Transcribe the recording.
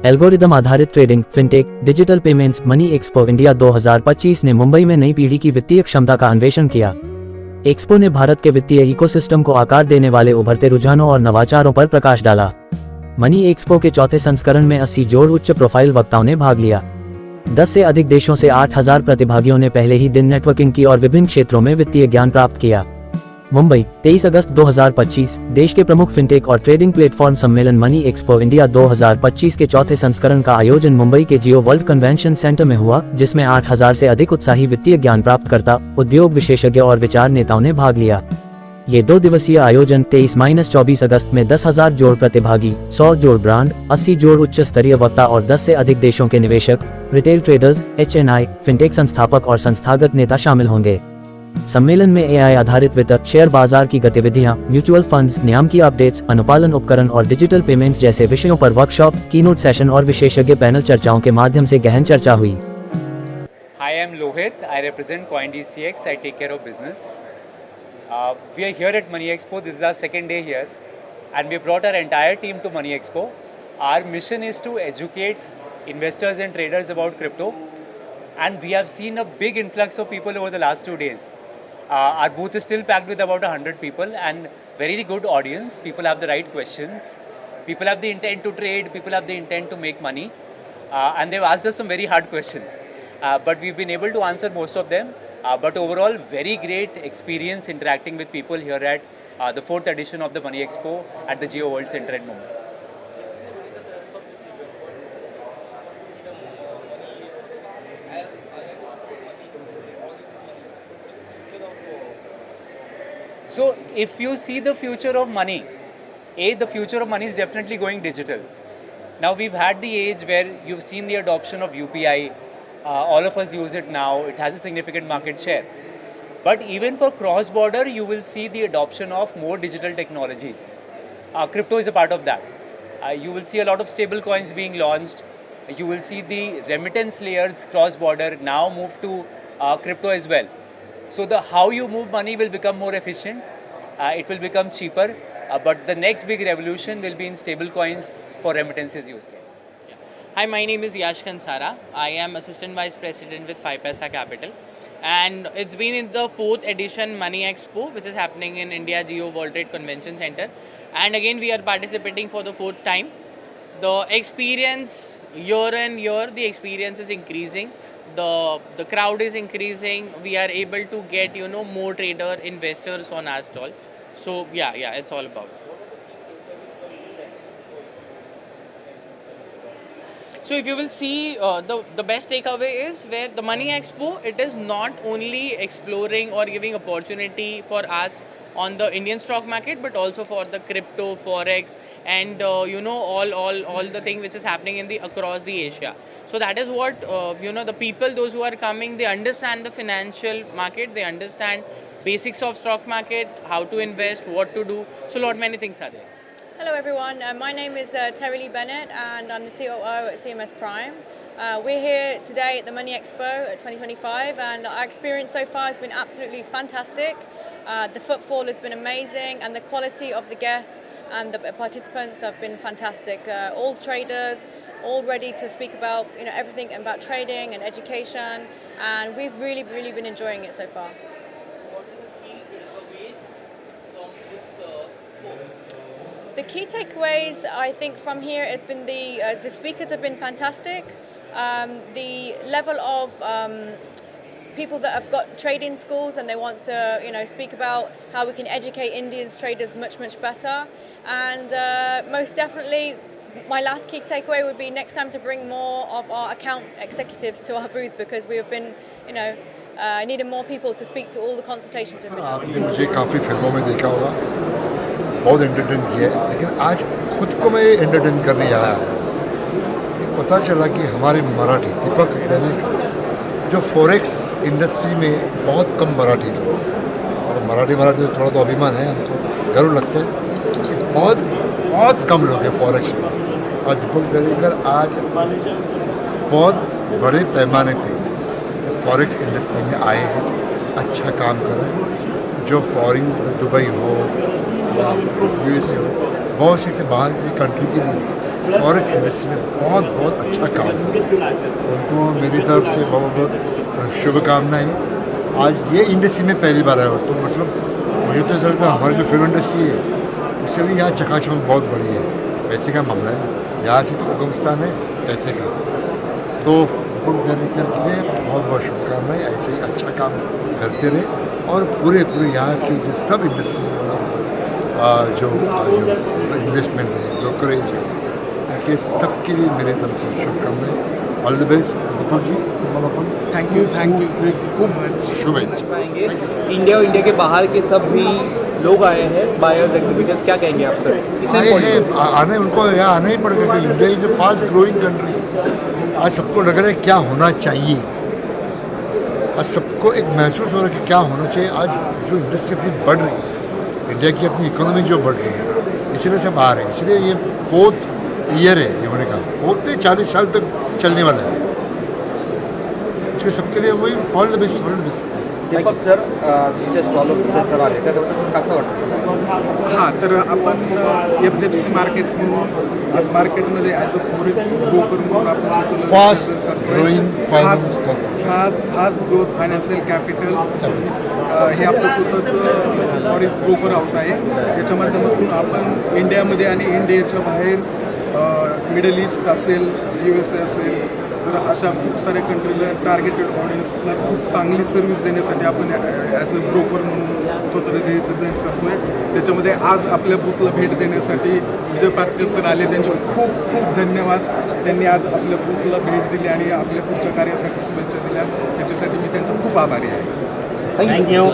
Algorithm आधारित trading, fintech, digital payments, money expo India 2025 ने मुंबई में नई पीढ़ी की वित्तीय क्षमता का अन्वेषण किया। एक्सपो ने भारत के वित्तीय इकोसिस्टम को आकार देने वाले उभरते रुझानों और नवाचारों पर प्रकाश डाला। मनी एक्सपो के चौथे संस्करण में 80 जोड़ उच्च प्रोफाइल वक्ताओं ने भाग लिया। 10 से अधिक देशों से 8000 प्रतिभागियों ने पहले ही दिन नेटवर्किंग की और विभिन्न क्षेत्रों में वित्तीय ज्ञान प्राप्त किया। मुंबई, 23 अगस्त 2025। देश के प्रमुख फिनटेक और ट्रेडिंग प्लेटफॉर्म सम्मेलन मनी एक्सपो इंडिया 2025 के चौथे संस्करण का आयोजन मुंबई के जियो वर्ल्ड कन्वेंशन सेंटर में हुआ, जिसमें 8000 से अधिक उत्साही वित्तीय ज्ञान प्राप्तकर्ता, उद्योग विशेषज्ञ और विचार नेताओं ने भाग लिया। ये 2 दिवसीय आयोजन 23-24 अगस्त में 10,000 जोड़ प्रतिभागी, 100 जोड़ ब्रांड, 80 जोड़ उच्च स्तरीय वक्ता और 10 से अधिक देशों के निवेशक, रिटेल ट्रेडर्स, HNI, फिनटेक संस्थापक और संस्थागत नेता शामिल होंगे। सम्मेलन में AI आधारित वित्त, शेयर बाजार की गतिविधियां, म्यूचुअल फंड्स, नियम की अपडेट्स, अनुपालन उपकरण और डिजिटल पेमेंट्स जैसे विषयों पर वर्कशॉप, कीनोट सेशन और विशेषज्ञ पैनल चर्चाओं के माध्यम से गहन चर्चा हुई। Hi, I'm Lohit. I represent CoinDCX. I take care of business. We are here at Money Expo. This is our second day here, and we brought our entire team to Money Expo. Our mission is to educate investors and traders about crypto, and we have seen a big influx of people over the last 2 days. Our booth is still packed with about 100 people and very good audience. People have the right questions. People have the intent to trade. People have the intent to make money. And they've asked us some very hard questions. But we've been able to answer most of them. But overall, very great experience interacting with people here at the 4th edition of the Money Expo at the Jio World Center in Mumbai. So if you see the future of money, the future of money is definitely going digital. Now we've had the age where you've seen the adoption of UPI. All of us use it now. It has a significant market share. But even for cross-border, you will see the adoption of more digital technologies. Crypto is a part of that. You will see a lot of stable coins being launched. You will see the remittance layers cross-border now move to crypto as well. So the how you move money will become more efficient. It will become cheaper. But the next big revolution will be in stable coins for remittances use case. Hi, my name is Yash Kansara. I am Assistant Vice President with 5paisa Capital. And it's been in the 4th edition Money Expo, which is happening in India Geo World Trade Convention Center. And again, we are participating for the 4th time. The experience year and year, the experience is increasing. The crowd is increasing. We are able to get, more trader investors on our stall. So yeah, it's all about. So if you will see, the best takeaway is where the Money Expo, it is not only exploring or giving opportunity for us on the Indian stock market, but also for the crypto, forex, and all the thing which is happening in the across the Asia. So that is what the people, those who are coming, they understand the financial market, they understand basics of stock market, how to invest, what to do. So many things are there. Hello everyone, my name is Terry Lee Bennett and I'm the COO at CMS Prime. We're here today at the Money Expo 2025 and our experience so far has been absolutely fantastic. The footfall has been amazing and the quality of the guests and the participants have been fantastic. All traders, all ready to speak about everything about trading and education, and we've really been enjoying it so far. The key takeaways, I think, from here have been the speakers have been fantastic. The level of people that have got trading schools and they want to, speak about how we can educate Indians traders much better. And most definitely, my last key takeaway would be next time to bring more of our account executives to our booth because we have been, needing more people to speak to all the consultations we've been having. आपने मुझे काफ़ी फिल्मों में देखा होगा, बहुत entertain किया है, लेकिन आज खुद को मैं एंटरटेन करने आया है। पता चला कि हमारे मराठी दीपक जो फॉरेक्स इंडस्ट्री में बहुत कम मराठी थे, और मराठी तो थोड़ा तो अभिमान है, हमको गर्व लगता है कि बहुत कम लोग हैं फॉरेक्स में, और दीपक दरेकर आज बहुत बड़े पैमाने पे फॉरेक्स इंडस्ट्री में आए हैं, अच्छा काम कर रहे हैं। जो फॉरेन दुबई हो या USA हो, बहुत सी से बाहर की कंट्री के लिए फॉरेक्स इंडस्ट्री में बहुत बहुत अच्छा काम किया। उनको मेरी तरफ से बहुत बहुत शुभकामनाएं। आज ये इंडस्ट्री में पहली बार आया हो तो मतलब मुझे तो ऐसा लगता है हमारी जो फिल्म इंडस्ट्री है उससे भी यहाँ चकाचौंध बहुत बड़ी है। पैसे का मामला है ना, यहाँ से तो उगम स्थान है पैसे का। तो डायरेक्टर के लिए बहुत बहुत शुभकामनाएं, ऐसे ही अच्छा काम करते रहे और पूरे यहाँ की जो सब इंडस्ट्री जो इन्वेस्टमेंट है, ब्रोकरेज है, उनके सबके लिए मेरे तरफ से शुभकामनाएं। All the best Deepak ji. Thank you so much. शुभेच्छा। इंडिया और इंडिया के बाहर के सब भी लोग आए हैं, बायर्स, एग्जीबिटर्स, क्या कहेंगे आप सर? आए हैं, आने उनको यहाँ आना ही पड़ेगा क्योंकि India is a fast growing country. आज सबको लग रहा है क्या होना चाहिए, आज सबको एक महसूस हो रहा है कि क्या होना चाहिए। आज जो इंडस्ट्री अपनी बढ़ रही है, इंडिया की अपनी इकोनॉमी जो बढ़ रही है, इसलिए से बाहर है। इसलिए ये 4th ईयर है, ये होने का 4th नहीं 40 साल तक चलने वाला है। इसके सबके लिए वही all the best, all the best. Deepak sir, तुमच्या स्टॉलवर सर आले त्याच्याबद्दल कसं वाटतं? हां, तर आपण FZC मार्केट्स म्हणून आज मार्केटमध्ये ॲज अ फॉरेक्स ब्रोकर म्हणून आपण स्वतःला फास्ट represent करतोय. Growing finance fast growth financial capital हे आपलं स्वतःचं फॉरेक्स ब्रोकर हाऊस आहे. याच्या माध्यमातून आपण इंडियामध्ये आणि इंडियाच्या बाहेर मिडल ईस्ट असेल, USA असेल, तर अशा खूप साऱ्या कंट्रीला टार्गेटेड ऑडियन्सला खूप चांगली सर्व्हिस देण्यासाठी आपण ॲज अ ब्रोकर म्हणून स्वतःला रिप्रेझेंट करतो आहे. त्याच्यामध्ये आज आपल्या बूथला भेट देण्यासाठी विजय पाटील सर आले, त्यांचे खूप खूप धन्यवाद. त्यांनी आज आपल्या बूथला भेट दिली आणि आपल्या पुढच्या कार्यासाठी शुभेच्छा दिल्या, त्याच्यासाठी मी त्यांचा खूप आभारी आहे. थँक्यू.